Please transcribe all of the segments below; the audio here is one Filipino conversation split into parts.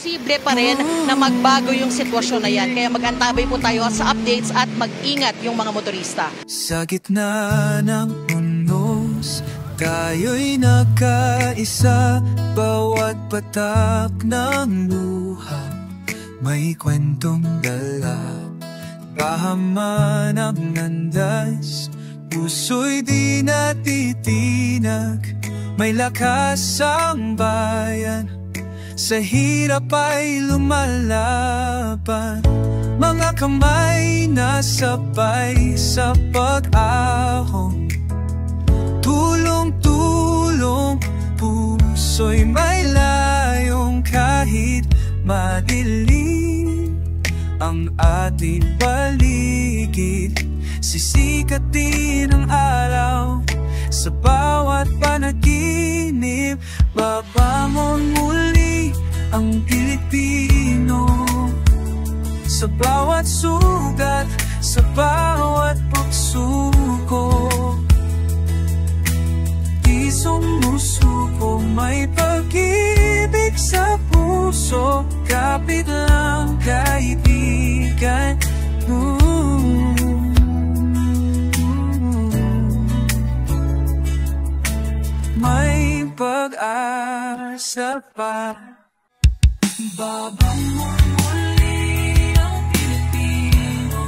posible pa rin na magbago yung sitwasyon na yan. Kaya mag-antabay po tayo sa updates at mag-ingat yung mga motorista. Sa gitna ng unos, tayo'y nagkaisa. Bawat patak ng luha may kwentong dala. Pahaman ang landas, puso'y di natitinag. May lakas ang bayan, sa hirap ay lumalaban. Mga kamay na sabay sa pag-ahon, tulong-tulong, puso'y may layong kahit madilim ang ating paligid. Sisikat din ang araw sa bawat panaginip. Babangon muli ang Pilipino sa bawat sugat, sa bawat pagsuko. Di sumusuko, may pag-ibig sa puso. Kapit lang kaibigan. May pag-asa pa. Babangon muli ang Pilipino,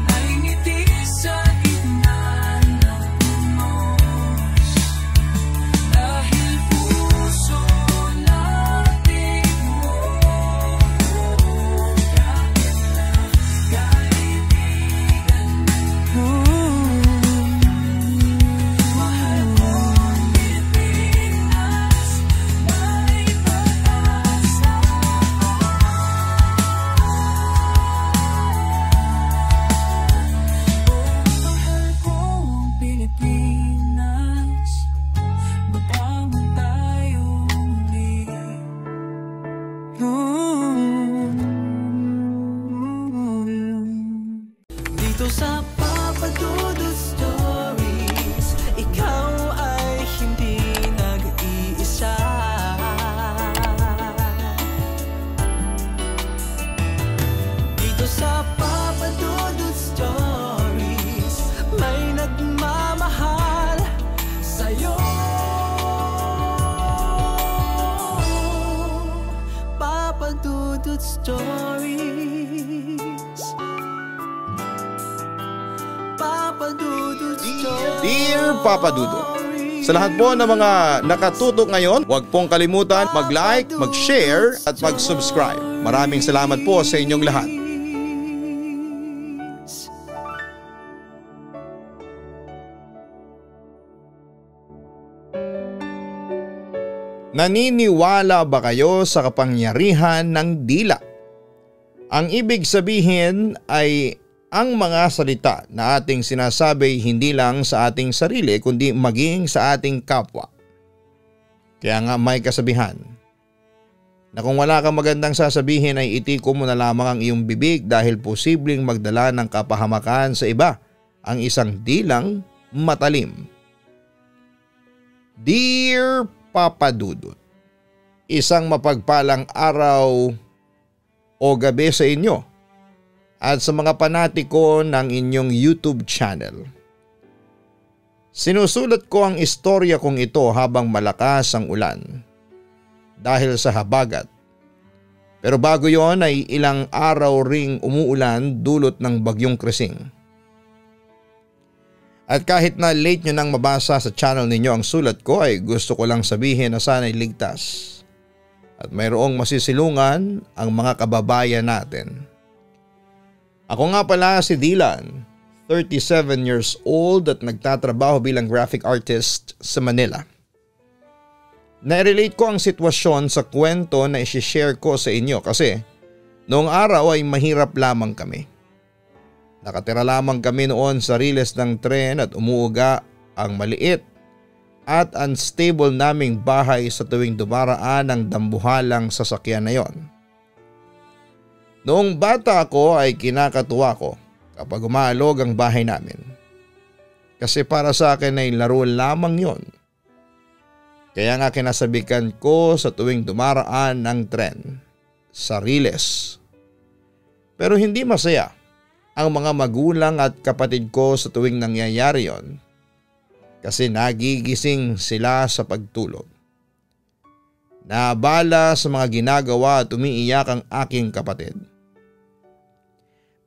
may ngiti sa gitna ng unos. Dahil puso natin mo, kapit lang kaibigan mo. Sa Papa Dudut Stories, ikaw ay hindi nag-iisa. Dito sa Papa Dudut Stories, may nagmamahal sa'yo. Papa Dudut Stories. Dear Papa Dudut, sa lahat po ng mga nakatutok ngayon, huwag pong kalimutan mag-like, mag-share at mag-subscribe. Maraming salamat po sa inyong lahat. Naniniwala ba kayo sa kapangyarihan ng dila? Ang ibig sabihin ay ang mga salita na ating sinasabi hindi lang sa ating sarili kundi maging sa ating kapwa. Kaya nga may kasabihan na kung wala kang magandang sasabihin ay itiko mo na lamang ang iyong bibig dahil posibleng magdala ng kapahamakan sa iba ang isang dilang matalim. Dear Papa Dudut, isang mapagpalang araw o gabi sa inyo at sa mga panatiko ng inyong YouTube channel. Sinusulat ko ang istorya kong ito habang malakas ang ulan dahil sa habagat. Pero bago yon ay ilang araw ring umuulan dulot ng bagyong Krising. At kahit na late nyo nang mabasa sa channel ninyo ang sulat ko ay gusto ko lang sabihin na sana'y ligtas at mayroong masisilungan ang mga kababayan natin. Ako nga pala si Dylan, 37 years old at nagtatrabaho bilang graphic artist sa Manila. Nai-relate ko ang sitwasyon sa kwento na isi-share ko sa inyo kasi noong araw ay mahirap lamang kami. Nakatira lamang kami noon sa riles ng tren at umuuga ang maliit at unstable naming bahay sa tuwing dumaraan ang dambuhalang sasakyan na yon. Noong bata ako ay kinakatuwa ko kapag umaalog ang bahay namin. Kasi para sa akin ay laro lamang yon. Kaya nga kinasabikan ko sa tuwing dumaraan ng tren sa Riles. Pero hindi masaya ang mga magulang at kapatid ko sa tuwing nangyayari yon kasi nagigising sila sa pagtulog. Naabala sa mga ginagawa at umiiyak ang aking kapatid.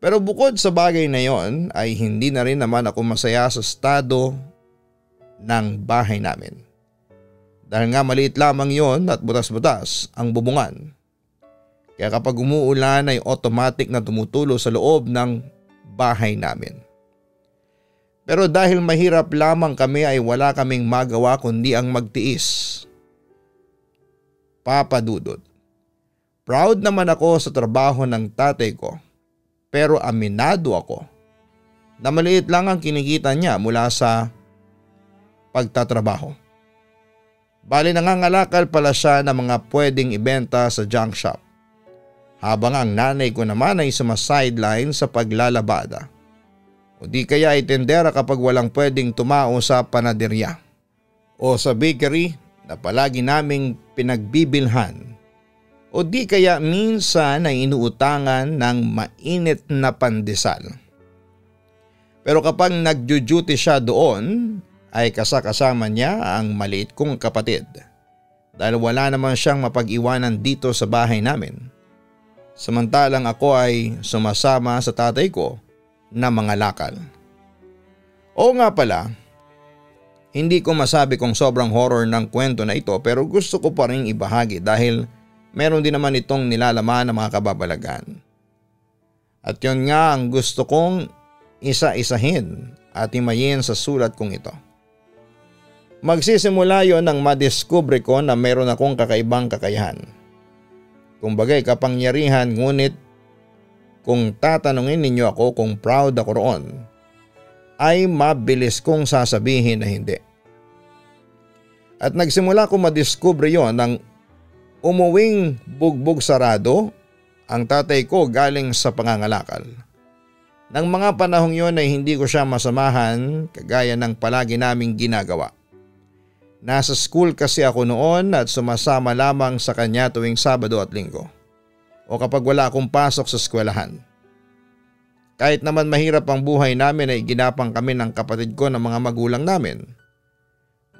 Pero bukod sa bagay na yon ay hindi na rin naman ako masaya sa estado ng bahay namin. Dahil nga maliit lamang yon at butas-butas ang bubungan. Kaya kapag umuulan ay automatic na tumutulo sa loob ng bahay namin. Pero dahil mahirap lamang kami ay wala kaming magawa kundi ang magtiis. Papa Dudut, proud naman ako sa trabaho ng tatay ko pero aminado ako na maliit lang ang kinikita niya mula sa pagtatrabaho. Bali nangangalakal pala siya ng mga pwedeng ibenta sa junk shop. Habang ang nanay ko naman ay sumasideline sa paglalabada. O di kaya ay tendera kapag walang pwedeng tumao sa panaderya. O sa bakery na palagi naming pinagbibilhan. O di kaya minsan ay inuutangan ng mainit na pandesal. Pero kapag nagjo-duty siya doon ay kasama niya ang maliit kong kapatid. Dahil wala naman siyang mapag-iwanan dito sa bahay namin. Samantalang ako ay sumasama sa tatay ko na mga lakal. Oo nga pala, hindi ko masabi kung sobrang horror ng kwento na ito pero gusto ko pa rin ibahagi dahil meron din naman itong nilalaman ng mga kababalagan. At yun nga ang gusto kong isa-isahin at imayin sa sulat kong ito. Magsisimula yon nang madiskubre ko na meron akong kakaibang kakayahan. Kumbagay kapangyarihan ngunit kung tatanungin ninyo ako kung proud ako roon, ay mabilis kong sasabihin na hindi. At nagsimula ko madiskubre yon nang umuwing bugbog sarado ang tatay ko galing sa pangangalakal. Nang mga panahong yon ay hindi ko siya masamahan kagaya ng palagi naming ginagawa. Nasa school kasi ako noon at sumasama lamang sa kanya tuwing Sabado at Linggo o kapag wala akong pasok sa eskwelahan. Kahit naman mahirap ang buhay namin ay ginapang kami ng kapatid ko ng mga magulang namin.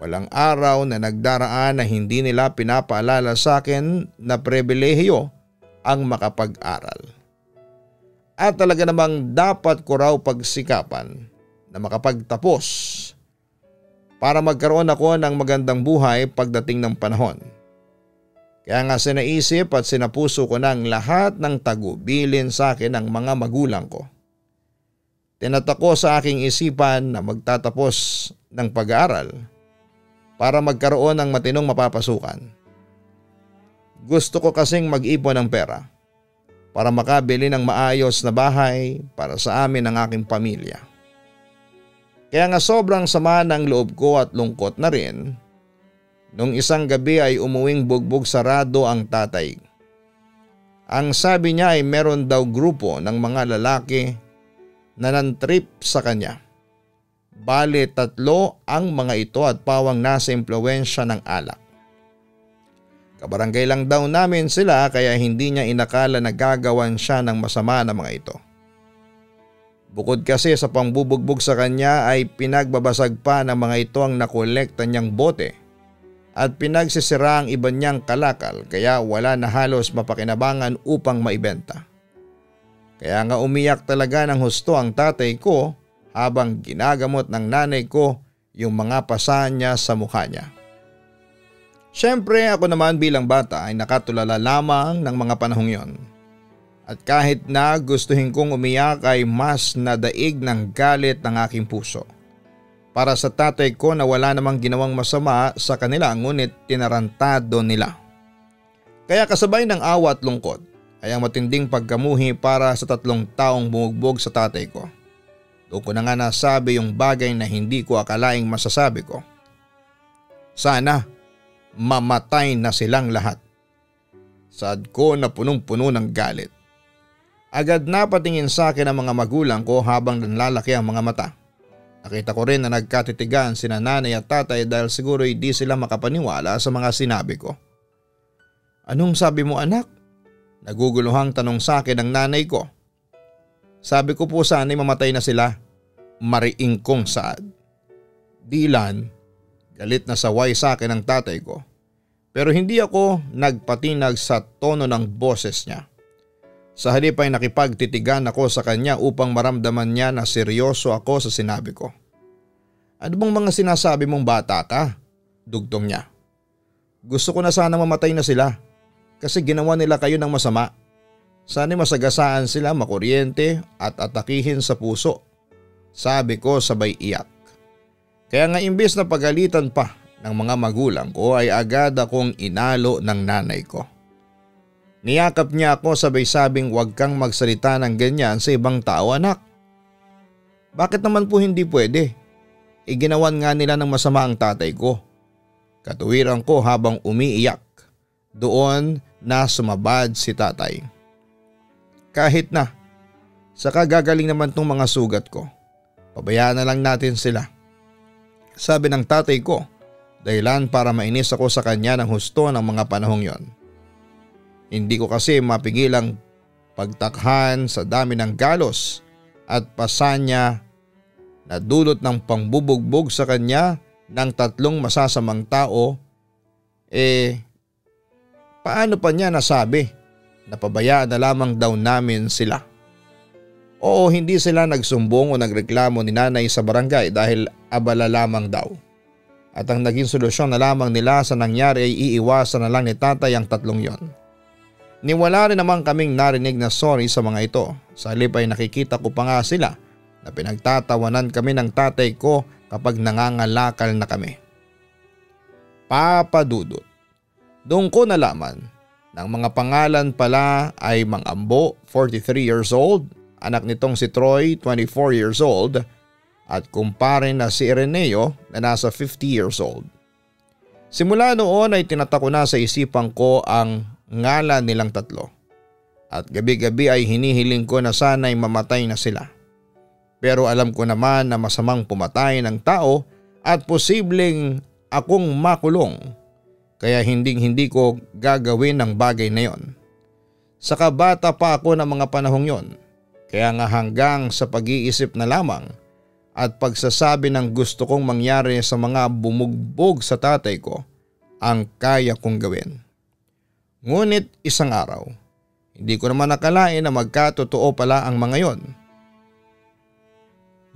Walang araw na nagdaraan na hindi nila pinapaalala sa akin na pribilehiyo ang makapag-aral. At talaga namang dapat ko raw pagsikapan na makapagtapos para magkaroon ako ng magandang buhay pagdating ng panahon. Kaya nga sinaisip at sinapuso ko ng lahat ng tagubilin sa akin ng mga magulang ko. Tinatako sa aking isipan na magtatapos ng pag-aaral para magkaroon ng matinong mapapasukan. Gusto ko kasing mag-ipon ng pera para makabili ng maayos na bahay para sa amin ng aking pamilya. Kaya nga sobrang sama ng loob ko at lungkot na rin nung isang gabi ay umuwing bugbog sarado ang tatay. Ang sabi niya ay meron daw grupo ng mga lalaki na nantrip sa kanya. Bale 3 ang mga ito at pawang nasa impluwensya ng alak. Kabarangay lang daw namin sila kaya hindi niya inakala na gagawan siya ng masama ng mga ito. Bukod kasi sa pangbubugbog sa kanya ay pinagbabasag pa ng mga ito ang nakolekta niyang bote at pinagsisira ang iba niyang kalakal kaya wala na halos mapakinabangan upang maibenta. Kaya nga umiyak talaga ng husto ang tatay ko habang ginagamot ng nanay ko yung mga pasa niya sa mukha niya. Siyempre ako naman bilang bata ay nakatulala lamang ng mga panahong yon. At kahit na gustuhin kong umiyak ay mas nadaig ng galit ng aking puso. Para sa tatay ko na wala namang ginawang masama sa kanila ngunit tinarantado nila. Kaya kasabay ng awa at lungkot ay ang matinding pagkamuhi para sa 3 taong bumugbog sa tatay ko. Doon ko na nga nasabi yung bagay na hindi ko akalaing masasabi ko. Sana mamatay na silang lahat. Saad ko na punong-puno ng galit. Agad na patingin sa akin ang mga magulang ko habang nanlalaki ang mga mata. Nakita ko rin na nagkatitigan sina nanay at tatay dahil siguro hindi sila makapaniwala sa mga sinabi ko. Anong sabi mo anak? Naguguluhang tanong sa akin ng nanay ko. Sabi ko po sana'y mamatay na sila. Mariing kong saad. Dilan, galit na saway sa akin ng tatay ko. Pero hindi ako nagpatinag sa tono ng boses niya. Sa halip ay nakipagtitigan ako sa kanya upang maramdaman niya na seryoso ako sa sinabi ko. Ano bang mga sinasabi mong bata ka? Dugtong niya. Gusto ko na sana mamatay na sila kasi ginawa nila kayo ng masama. Sana'y masagasaan sila makuryente at atakihin sa puso. Sabi ko sabay iyak. Kaya nga imbes na pagalitan pa ng mga magulang ko ay agad akong inalo ng nanay ko. Niyakap niya ako sabay sabing huwag kang magsalita ng ganyan sa ibang tao anak. Bakit naman po hindi pwede? Iginawan nga nila ng masama ang tatay ko. Katuwiran ko habang umiiyak. Doon na sumabad si tatay. Kahit na, saka gagaling naman tong mga sugat ko. Pabayaan na lang natin sila. Sabi ng tatay ko, dahilan para mainis ako sa kanya ng husto ng mga panahong yon. Hindi ko kasi mapigilang pagtakhan sa dami ng galos at pasanya na dulot ng pangbubugbog sa kanya ng tatlong masasamang tao. Paano pa niya nasabi na pabayaan na lamang daw namin sila? Oo, hindi sila nagsumbong o nagreklamo ni nanay sa barangay dahil abala lamang daw. At ang naging solusyon na lamang nila sa nangyari ay iiwasan na lang ni tatay ang tatlong yon. Niwala rin naman kaming narinig na sorry sa mga ito. Sa halip ay nakikita ko pa nga sila na pinagtatawanan kami ng tatay ko kapag nangangalakal na kami. Papa Dudut. Doon ko nalaman na ang mga pangalan pala ay Mang Ambo, 43 years old, anak nitong si Troy, 24 years old, at kumpare na si Ireneo na nasa 50 years old. Simula noon ay tinatako na sa isipan ko ang ngalan nilang tatlo. At gabi-gabi ay hinihiling ko na sana'y mamatay na sila. Pero alam ko naman na masamang pumatay ng tao at posibleng akong makulong. Kaya hindi ko gagawin ang bagay na yon. Saka bata pa ako ng mga panahong yon. Kaya nga hanggang sa pag-iisip na lamang at pagsasabi ng gusto kong mangyari sa mga bumugbog sa tatay ko ang kaya kong gawin. Ngunit isang araw, hindi ko naman nakalain na magkatotoo pala ang mga yon.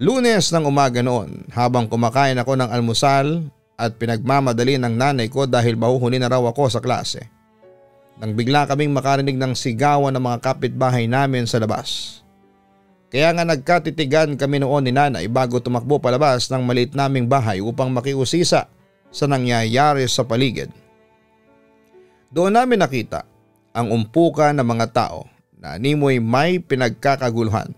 Lunes ng umaga noon, habang kumakain ako ng almusal at pinagmamadali ng nanay ko dahil mahuhuli na raw ako sa klase, nang bigla kaming makarinig ng sigawan ng mga kapitbahay namin sa labas. Kaya nga nagkatitigan kami noon ni nanay bago tumakbo palabas ng maliit naming bahay upang makiusisa sa nangyayari sa paligid. Doon namin nakita ang umpukan ng mga tao na animoy may pinagkakaguluhan.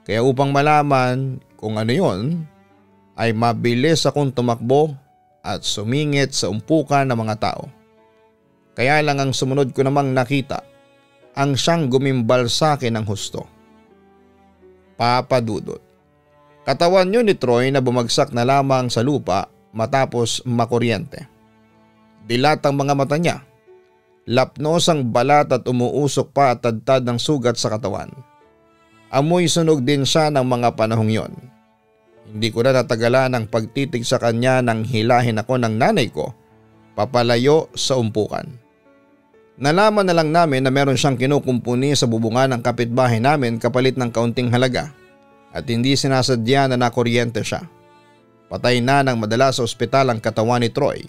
Kaya upang malaman kung ano yon, ay mabilis akong tumakbo at sumingit sa umpukan ng mga tao. Kaya lang ang sumunod ko namang nakita ang siyang gumimbal sa akin ng husto. Papa Dudut. Katawan yun ni Troy na bumagsak na lamang sa lupa matapos makuryente. Dilat ang mga mata niya. Lapnos ang balat at umuusok pa at tadtad ng sugat sa katawan. Amoy sunog din siya ng mga panahong yon. Hindi ko na natagalan ang pagtitig sa kanya nang hilahin ako ng nanay ko papalayo sa umpukan. Nalaman na lang namin na meron siyang kinukumpuni sa bubungan ng kapitbahay namin kapalit ng kaunting halaga at hindi sinasadya na nakuryente siya. Patay na nang madala sa ospital ang katawan ni Troy.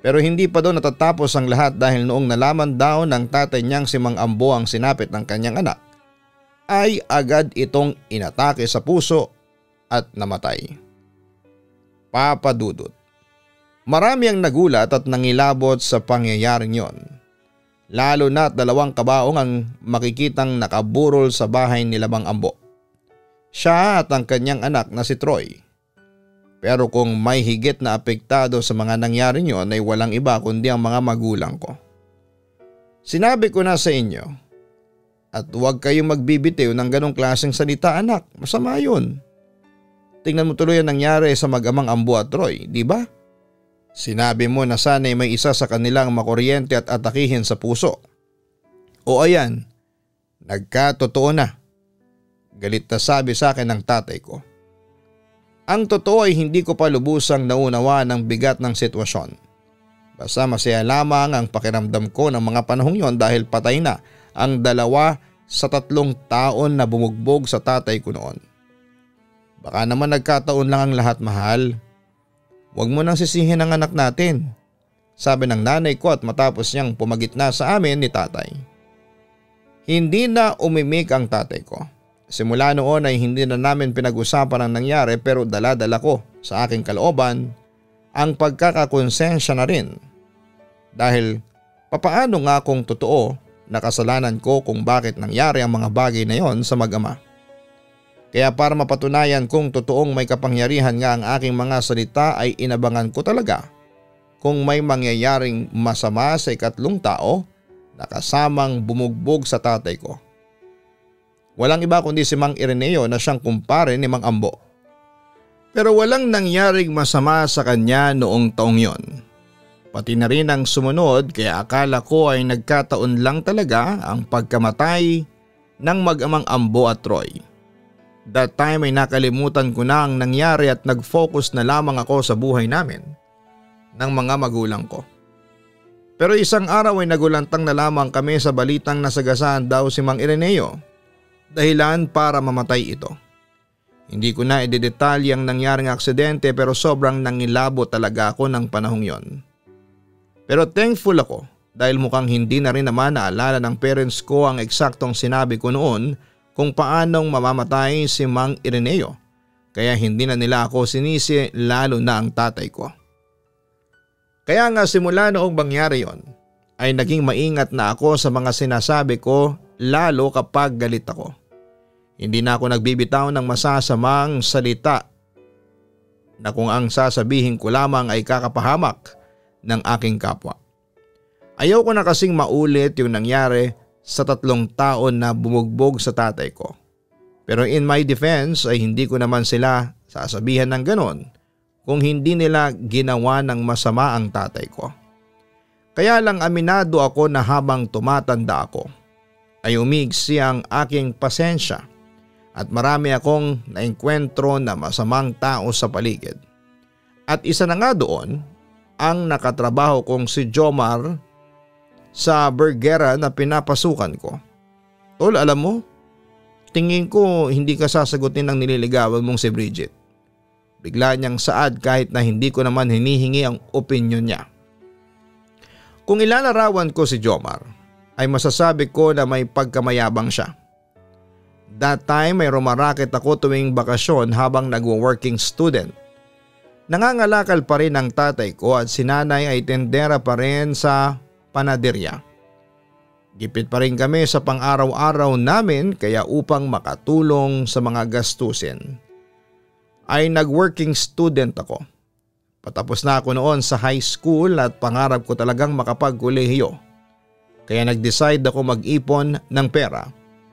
Pero hindi pa doon natatapos ang lahat dahil noong nalaman daw ng tatay niyang si Mang Ambo ang sinapit ng kanyang anak, ay agad itong inatake sa puso at namatay. Papa Dudut. Marami ang nagulat at nangilabot sa pangyayaring yon. Lalo na't 2 kabaong ang makikitang nakaburol sa bahay nila Mang Ambo. Siya at ang kanyang anak na si Troy. Pero kung may higit na apektado sa mga nangyari nyon ay walang iba kundi ang mga magulang ko. Sinabi ko na sa inyo at huwag kayong magbibitiw ng ganong klaseng salita anak, masama yun. Tingnan mo tuloy ang nangyari sa mag-amang Ambo at Roy, di ba? Sinabi mo na sana'y may isa sa kanilang makuryente at atakihin sa puso. O ayan, nagkatotoo na. Galit na sabi sa akin ng tatay ko. Ang totoo ay hindi ko pa lubusang naunawa ng bigat ng sitwasyon. Basta masaya lamang ang pakiramdam ko ng mga panahong yon dahil patay na ang 2 sa 3 taon na bumugbog sa tatay ko noon. Baka naman nagkataon lang ang lahat, mahal. Huwag mo nang sisihin ang anak natin, sabi ng nanay ko at matapos niyang pumagitna sa amin ni tatay. Hindi na umimik ang tatay ko. Simula noon ay hindi na namin pinag-usapan ang nangyari pero dala-dala ko sa aking kalooban ang pagkakakonsensya na rin. Dahil papaano nga kung totoo na kasalanan ko kung bakit nangyari ang mga bagay na yon sa mag-ama. Kaya para mapatunayan kung totoong may kapangyarihan nga ang aking mga salita ay inabangan ko talaga kung may mangyayaring masama sa ikatlong tao na kasamang bumugbog sa tatay ko. Walang iba kundi si Mang Ireneo na siyang kumpare ni Mang Ambo. Pero walang nangyaring masama sa kanya noong taong yon. Pati na rin ang sumunod kaya akala ko ay nagkataon lang talaga ang pagkamatay ng mag-amang Ambo at Roy. That time ay nakalimutan ko na ang nangyari at nag-focus na lamang ako sa buhay namin ng mga magulang ko. Pero isang araw ay nagulantang na lamang kami sa balitang nasagasaan daw si Mang Ireneo, dahilan para mamatay ito. Hindi ko na idedetalye ang nangyaring aksidente pero sobrang nangilabo talaga ako ng panahong yon. Pero thankful ako dahil mukhang hindi na rin naman naalala ng parents ko ang eksaktong sinabi ko noon kung paanong mamamatay si Mang Ireneo, kaya hindi na nila ako sinisi lalo na ang tatay ko. Kaya nga simula noong mangyari yon ay naging maingat na ako sa mga sinasabi ko lalo kapag galit ako. Hindi na ako nagbibitaw ng masasamang salita na kung ang sasabihin ko lamang ay kakapahamak ng aking kapwa. Ayaw ko na kasing maulit yung nangyari sa 3 taon na bumugbog sa tatay ko. Pero in my defense ay hindi ko naman sila sasabihan ng ganon kung hindi nila ginawa ng masama ang tatay ko. Kaya lang aminado ako na habang tumatanda ako ay umigsi ang aking pasensya at marami akong naengkwentro na masamang tao sa paligid. At isa na nga doon ang nakatrabaho kong si Jomar sa burgera na pinapasukan ko. Tol, alam mo, tingin ko hindi ka sasagutin ng nililigawan mong si Bridget. Bigla niyang saad kahit na hindi ko naman hinihingi ang opinyon niya. Kung ilalarawan ko si Jomar ay masasabi ko na may pagkamayabang siya. That time may rumaraket ako tuwing bakasyon habang nagwo-working student. Nangangalakal pa rin ang tatay ko at si nanay ay tendera pa rin sa panaderya. Gipit pa rin kami sa pang-araw-araw namin kaya upang makatulong sa mga gastusin ay nag-working student ako. Patapos na ako noon sa high school at pangarap ko talagang makapag-kolehiyo. Kaya nag-decide ako mag-ipon ng pera,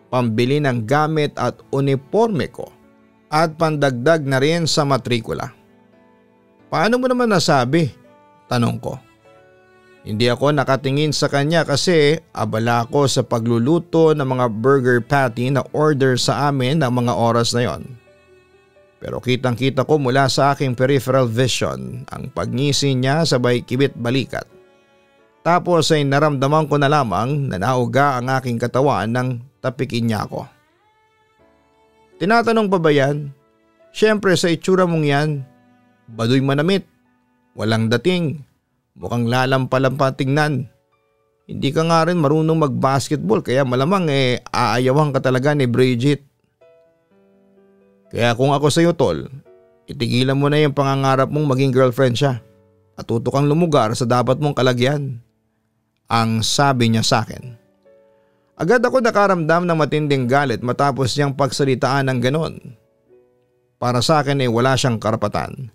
pambili ng gamit at uniforme ko at pandagdag na rin sa matrikula. Paano mo naman nasabi? Tanong ko. Hindi ako nakatingin sa kanya kasi abala ako sa pagluluto ng mga burger patty na order sa amin ng mga oras na yon. Pero kitang-kita ko mula sa aking peripheral vision ang pagngisi niya sabay kibit balikat. Tapos ay naramdaman ko na lamang na nauga ang aking katawan nang tapikin niya ako. Tinatanong pa ba yan? Siyempre sa itsura mong yan, baduy manamit, walang dating. Mukhang lalampa-lampa tingnan. Hindi ka nga rin marunong mag-basketball kaya malamang aayawan ka talaga ni Bridget. Kaya kung ako sa'yo tol, itigilan mo na yung pangangarap mong maging girlfriend siya at tuto kang lumugar sa dapat mong kalagyan. Ang sabi niya sa akin. Agad ako nakaramdam ng matinding galit matapos niyang pagsalitaan ng ganon. Para sa akin ay wala siyang karapatan.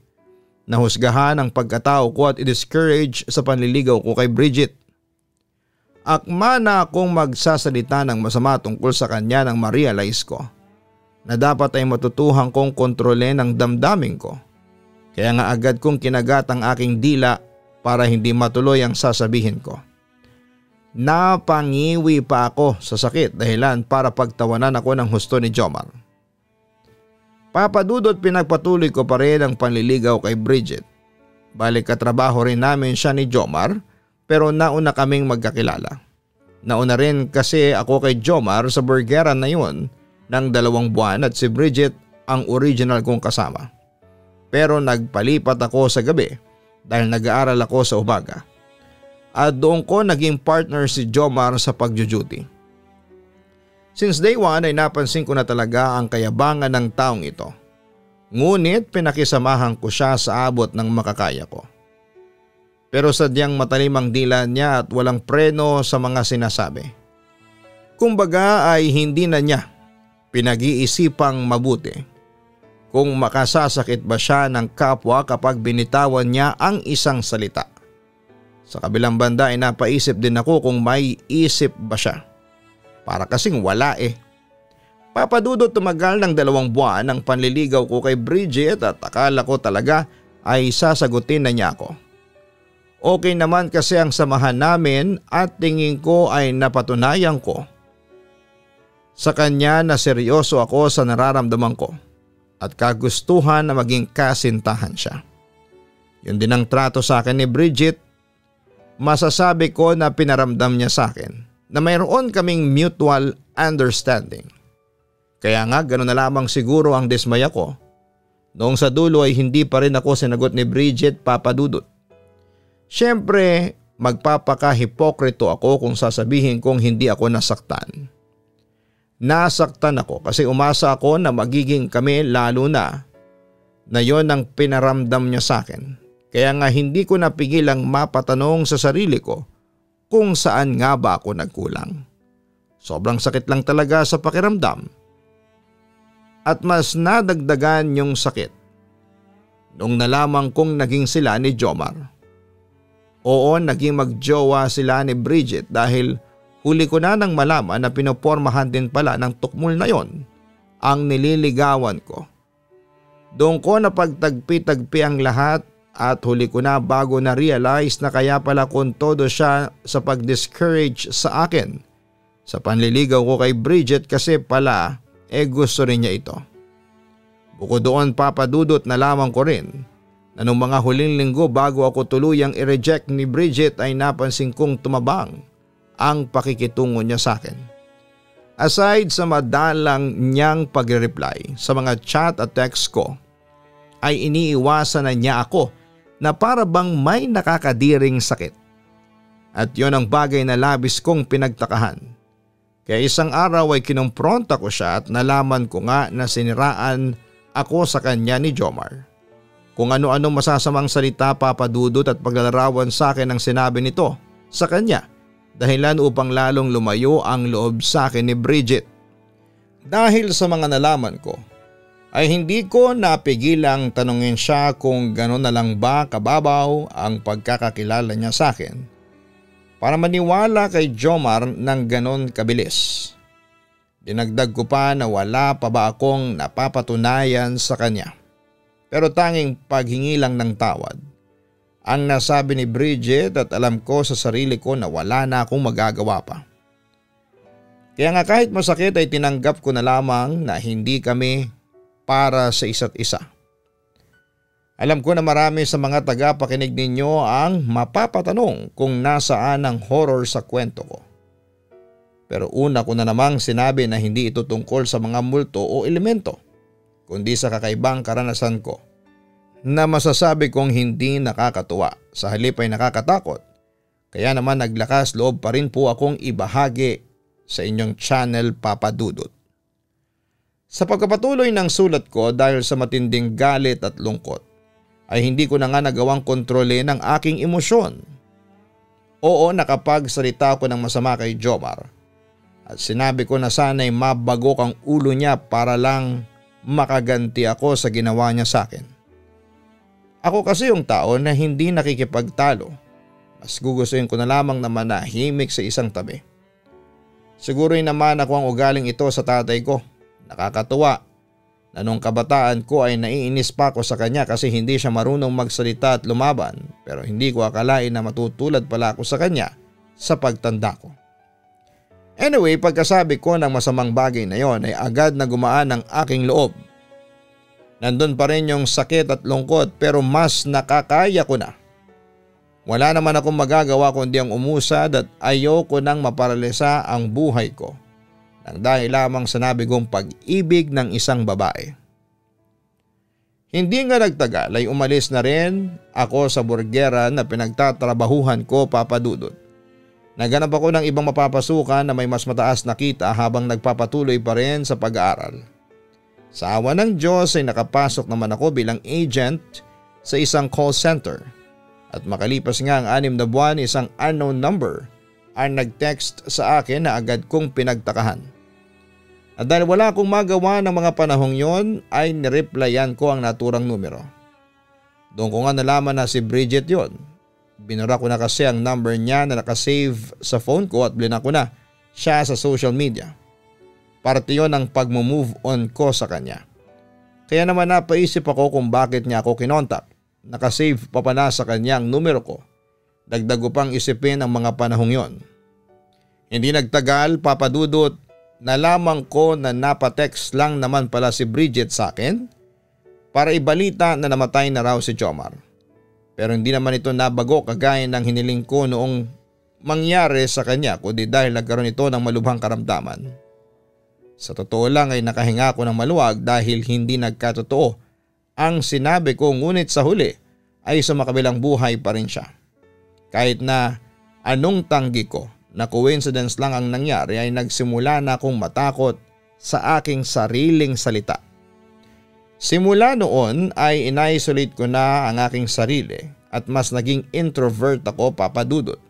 Nahusgahan ang pagkatao ko at i-discourage sa panliligaw ko kay Bridget. Akma na akong magsasalita ng masama tungkol sa kanya nang ma-realize ko na dapat ay matutuhan kong kontrolin ang damdamin ko. Kaya nga agad kong kinagat ang aking dila para hindi matuloy ang sasabihin ko. Napangiwi pa ako sa sakit dahilan para pagtawanan ako ng husto ni Jomar. Papadudot pinagpatuloy ko pa rin ang panliligaw kay Bridget. Balik katrabaho rin namin siya ni Jomar pero nauna kaming magkakilala. Nauna rin kasi ako kay Jomar sa burgeran na yun ng 2 buwan at si Bridget ang original kong kasama. Pero nagpalipat ako sa gabi dahil nag-aaral ako sa umaga. At doon ko naging partner si Jomar sa pagjuduty. Since day 1 ay napansin ko na talaga ang kayabangan ng taong ito. Ngunit pinakisamahan ko siya sa abot ng makakaya ko. Pero sadyang matalimang dila niya at walang preno sa mga sinasabi. Kumbaga ay hindi na niya pinag-iisipang mabuti kung makasasakit ba siya ng kapwa kapag binitawan niya ang isang salita. Sa kabilang banda ay napaisip din ako kung may isip ba siya. Para kasing wala eh. Papadudot tumagal ng 2 buwan ang panliligaw ko kay Bridget at akala ko talaga ay sasagutin na niya ako. Okay naman kasi ang samahan namin at tingin ko ay napatunayan ko sa kanya na seryoso ako sa nararamdaman ko at kagustuhan na maging kasintahan siya. Yun din ang trato sa akin ni Bridget. Masasabi ko na pinaramdam niya sa akin na mayroon kaming mutual understanding. Kaya nga gano'n na lamang siguro ang dismaya ko. Noong sa dulo ay hindi pa rin ako sinagot ni Bridget, papadudot. Siyempre magpapakahipokrito ako kung sasabihin kong hindi ako nasaktan. Nasaktan ako kasi umasa ako na magiging kami lalo na yon ang pinaramdam niya sa akin. Kaya nga hindi ko napigilang mapatanong sa sarili ko kung saan nga ba ako nagkulang. Sobrang sakit lang talaga sa pakiramdam. At mas nadagdagan yung sakit nung nalaman kong naging sila ni Jomar. Oo, naging magjowa sila ni Bridget dahil huli ko na nang malaman na pinopormahan din pala ng tukmul na yon ang nililigawan ko. Doon ko napagtagpi-tagpi ang lahat at huli ko na bago na realize na kaya pala kung todo siya sa pag-discourage sa akin sa panliligaw ko kay Bridget kasi pala gusto rin niya ito. Bukod doon papadudot na lamang ko rin na nung mga huling linggo bago ako tuluyang i-reject ni Bridget ay napansin kong tumabang ang pakikitungo niya sa akin. Aside sa madalang niyang pag-reply sa mga chat at text ko, ay iniiwasan na niya ako na para bang may nakakadiring sakit. At yon ang bagay na labis kong pinagtakahan. Kaya isang araw ay kinumpronta ko siya at nalaman ko nga na siniraan ako sa kanya ni Jomar. Kung ano-ano masasamang salita, papadudot at paglalarawan sa akin ang sinabi nito sa kanya dahilan upang lalong lumayo ang loob sa akin ni Bridget. Dahil sa mga nalaman ko ay hindi ko napigilang tanungin siya kung gano'n na lang ba kababaw ang pagkakakilala niya sa akin para maniwala kay Jomar ng gano'n kabilis. Dinagdag ko pa na wala pa ba akong napapatunayan sa kanya. Pero tanging paghingi lang ng tawad ang nasabi ni Bridget at alam ko sa sarili ko na wala na akong magagawa pa. Kaya nga kahit masakit ay tinanggap ko na lamang na hindi kami para sa isa't isa. Alam ko na marami sa mga tagapakinig ninyo ang mapapatanong kung nasaan ang horror sa kwento ko. Pero una ko na namang sinabi na hindi ito tungkol sa mga multo o elemento, kundi sa kakaibang karanasan ko na masasabi kong hindi nakakatuwa, sa halip ay nakakatakot. Kaya naman naglakas loob pa rin po akong ibahagi sa inyong channel, Papadudot. Sa pagkapatuloy ng sulat ko dahil sa matinding galit at lungkot, ay hindi ko na nga nagawang kontrolin ang aking emosyon. Oo, nakapagsalita ako ng masama kay Jomar at sinabi ko na sana'y mabagok ang ulo niya para lang makaganti ako sa ginawa niya sa akin. Ako kasi yung tao na hindi nakikipagtalo. Mas gugustuhin ko na lamang na manahimik sa isang tabi. Siguro'y naman ako ang ugaling ito sa tatay ko. Nakakatuwa na nung kabataan ko ay naiinis pa ako sa kanya kasi hindi siya marunong magsalita at lumaban, pero hindi ko akalain na matutulad pala ako sa kanya sa pagtanda ko. Anyway, pagkasabi ko ng masamang bagay na yon ay agad na gumaan ang aking loob. Nandun pa rin yung sakit at lungkot pero mas nakakaya ko na. Wala naman akong magagawa kundi ang umusad at ayoko nang maparalisa ang buhay ko nang dahil lamang sa nabigong pag-ibig ng isang babae. Hindi nga nagtagal ay umalis na rin ako sa burgera na pinagtatrabahuhan ko, Papa Dudut. Naganap ako ng ibang mapapasukan na may mas mataas na kita habang nagpapatuloy pa rin sa pag-aaral. Sa awa ng Diyos ay nakapasok naman ako bilang agent sa isang call center. At makalipas nga ang 6 na buwan, isang unknown number ang nag-text sa akin na agad kong pinagtakahan. At dahil wala akong magawa ng mga panahong yon ay nireplyan ko ang naturang numero. Doon ko nga nalaman na si Bridget yon. Binura ko na kasi ang number niya na nakasave sa phone ko at blinak ko na siya sa social media. Parte yon ng pag-move on ko sa kanya. Kaya naman napaisip ako kung bakit niya ako kinontak. Nakasave pa pala sa kanya ang numero ko. Dagdag ko pang isipin ang mga panahong yon. Hindi nagtagal, Papa Dudut, nalaman ko na napatext lang naman pala si Bridget sa akin para ibalita na namatay na raw si Jomar. Pero hindi naman ito nabago kagaya ng hiniling ko noong mangyari sa kanya kundi dahil nagkaroon ito ng malubhang karamdaman. Sa totoo lang ay nakahinga ako ng maluwag dahil hindi nagkatotoo ang sinabi ko, ngunit sa huli ay sa makabilang buhay pa rin siya. Kahit na anong tanggi ko na coincidence lang ang nangyari ay nagsimula na akong matakot sa aking sariling salita. Simula noon ay in-isolate ko na ang aking sarili at mas naging introvert ako, Papa Dudut.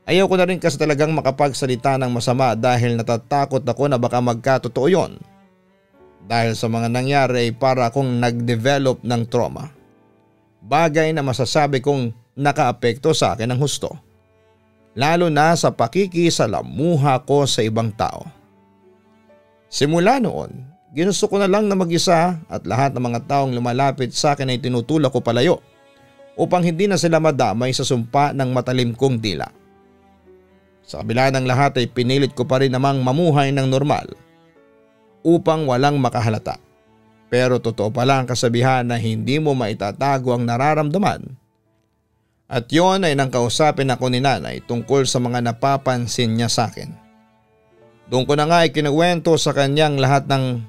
Ayaw ko na rin kasi talagang makapagsalita ng masama dahil natatakot ako na baka magkatotoo yon. Dahil sa mga nangyari ay para akong nag-develop ng trauma. Bagay na masasabi kong nakaapekto sa akin ng husto. Lalo na sa pakikisalamuha ko sa ibang tao. Simula noon, ginusto ko na lang na mag-isa at lahat ng mga taong lumalapit sa akin ay tinutulak ko palayo upang hindi na sila madamay sa sumpa ng matalim kong dila. Sa kabila ng lahat ay pinilit ko pa rin namang mamuhay ng normal upang walang makahalata. Pero totoo pala ang kasabihan na hindi mo maitatago ang nararamdaman. At yon ay nang kausapin ako ni nanay tungkol sa mga napapansin niya sa akin. Doon ko na nga ay kinuwento sa kanyang lahat ng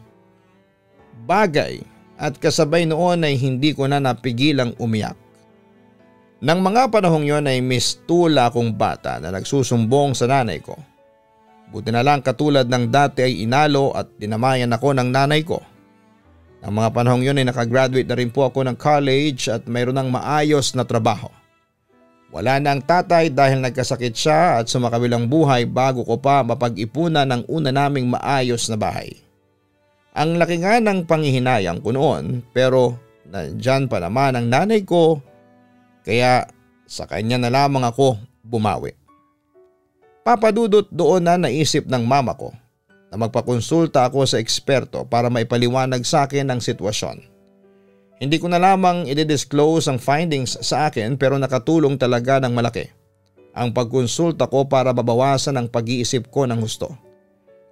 bagay at kasabay noon ay hindi ko na napigilang umiyak. Nang mga panahong yon ay mistula akong bata na nagsusumbong sa nanay ko. Buti na lang katulad ng dati ay inalo at dinamayan ako ng nanay ko. Nang mga panahong yon ay nakagraduate na rin po ako ng college at mayroon ng maayos na trabaho. Wala na ang tatay dahil nagkasakit siya at sumakabilang buhay bago ko pa mapag-ipunan ng una naming maayos na bahay. Ang laki nga ng panghihinayang ko noon pero nandyan pa naman ang nanay ko kaya sa kanya na lamang ako bumawi. Papa Dudut, doon na naisip ng mama ko na magpakonsulta ako sa eksperto para maipaliwanag sa akin ang sitwasyon. Hindi ko na lamang i-disclose ang findings sa akin pero nakatulong talaga ng malaki ang pagkonsulta ko para babawasan ang pag-iisip ko ng husto.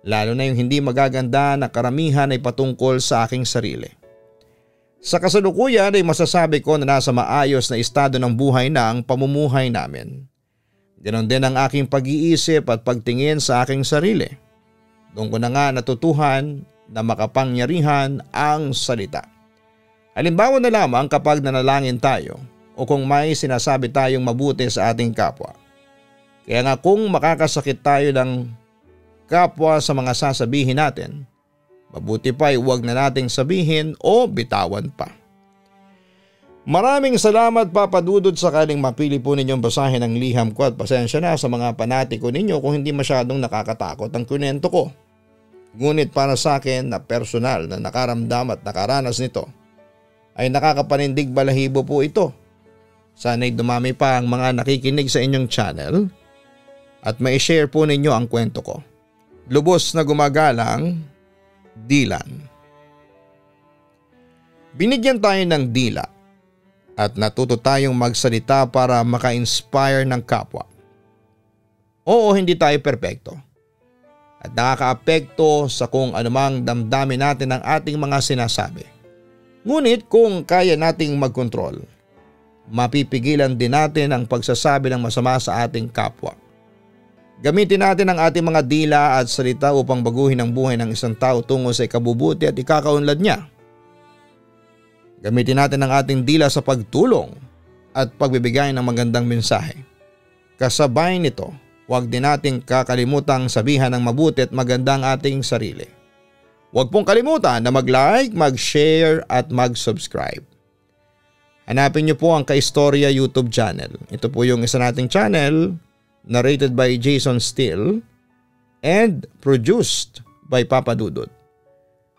Lalo na yung hindi magaganda na karamihan ay patungkol sa aking sarili. Sa kasalukuyan ay masasabi ko na nasa maayos na estado ng buhay na ang pamumuhay namin. Ganon din ang aking pag-iisip at pagtingin sa aking sarili. Doon ko na nga natutuhan na makapangyarihan ang salita. Halimbawa na lamang kapag nanalangin tayo o kung may sinasabi tayong mabuti sa ating kapwa. Kaya nga kung makakasakit tayo ng kapwa sa mga sasabihin natin, mabuti pa ay huwag na nating sabihin o bitawan pa. Maraming salamat, Papa Dudut, sakaling mapili po ninyong basahin ang liham ko at pasensya na sa mga panatiko ninyo kung hindi masyadong nakakatakot ang kunento ko. Ngunit para sa akin na personal na nakaramdam at nakaranas nito, ay nakakapanindig balahibo po ito. Sana'y dumami pa ang mga nakikinig sa inyong channel at mai-share po ninyo ang kwento ko. Lubos na gumagalang, Dylan. Binigyan tayo ng dila at natuto tayong magsalita para maka-inspire ng kapwa. Oo, hindi tayo perpekto at nakakaapekto sa kung anumang damdamin natin ng ating mga sinasabi. Ngunit kung kaya nating magkontrol, mapipigilan din natin ang pagsasabi ng masama sa ating kapwa. Gamitin natin ang ating mga dila at salita upang baguhin ang buhay ng isang tao tungo sa ikabubuti at ikakaunlad niya. Gamitin natin ang ating dila sa pagtulong at pagbibigay ng magandang mensahe. Kasabay nito, huwag din nating kakalimutang sabihan ng mabuti at maganda ang ating sarili. Huwag pong kalimutan na mag-like, mag-share at mag-subscribe. Hanapin niyo po ang Kaistorya YouTube channel. Ito po yung isa nating channel, narrated by Jason Steele and produced by Papa Dudut.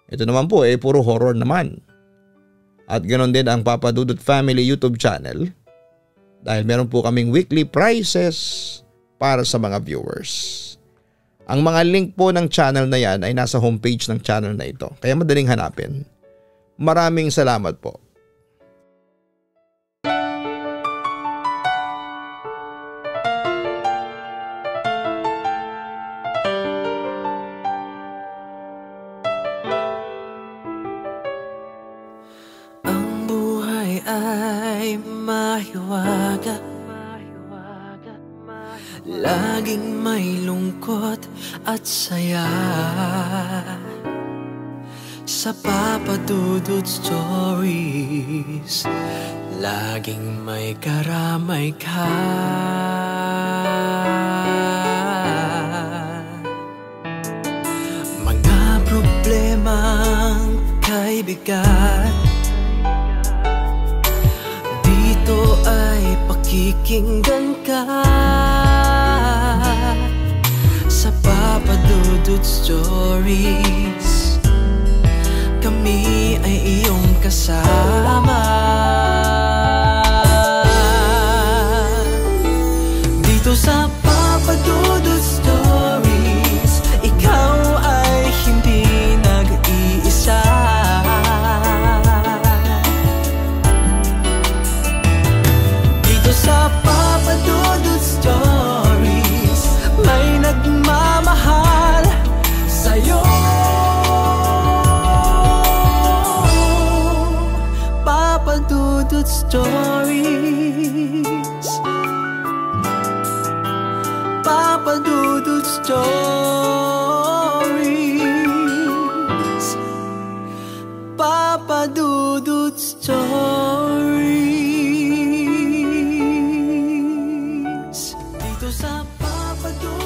Ito naman po puro horror naman. At ganoon din ang Papa Dudut Family YouTube channel dahil meron po kaming weekly prizes para sa mga viewers. Ang mga link po ng channel na yan ay nasa homepage ng channel na ito, kaya madaling hanapin. Maraming salamat po. Ang buhay ay mahiwaga, laging may lungkot at saya. Sa Papa Dudut Stories, laging may karamay ka. Mga problemang kaibigan, dito ay pakikinggan ka. Sa Papa Dudut Stories, kami ay iyong kasama. Dito sa Papa Dudut Stories, ikaw ay hindi nag-iisa. Dito sa Papa Dudut Stories, may nagmamahal sa'yo. Papa Dudut Stories, Papa Dudut Stories, Papa Dudut Stories. Dito sa Papa Dudut